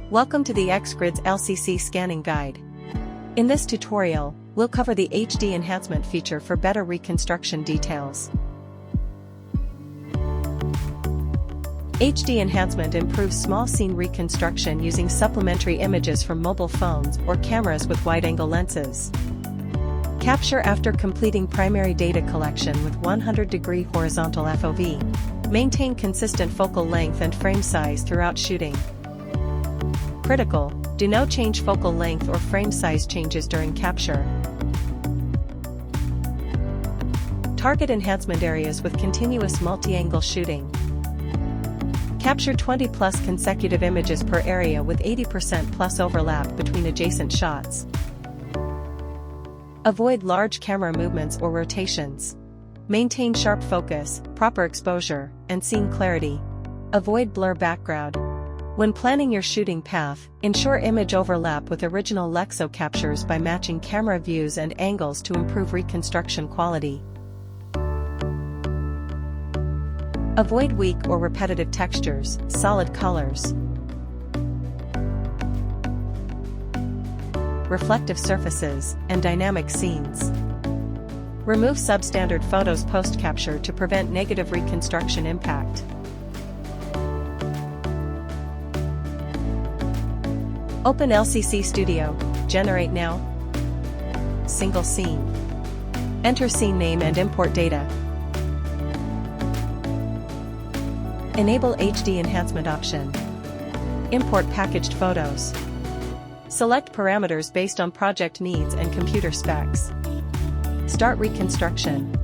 Welcome to the XGRIDS LCC Scanning Guide. In this tutorial, we'll cover the HD Enhancement feature for better reconstruction details. HD Enhancement improves small scene reconstruction using supplementary images from mobile phones or cameras with wide-angle lenses. Capture after completing primary data collection with 100-degree horizontal FOV. Maintain consistent focal length and frame size throughout shooting. Critical: do not change focal length or frame size changes during capture. Target enhancement areas with continuous multi-angle shooting. Capture 20+ consecutive images per area with 80% overlap between adjacent shots. Avoid large camera movements or rotations. Maintain sharp focus, proper exposure, and scene clarity. Avoid blur background. When planning your shooting path, ensure image overlap with original Lexo captures by matching camera views and angles to improve reconstruction quality. Avoid weak or repetitive textures, solid colors. Reflective surfaces, and dynamic scenes. Remove substandard photos post-capture to prevent negative reconstruction impact. Open LixelStudio, generate now. Single scene. Enter scene name and import data. Enable HD Enhancement option. Import packaged photos. Select parameters based on project needs and computer specs. Start reconstruction.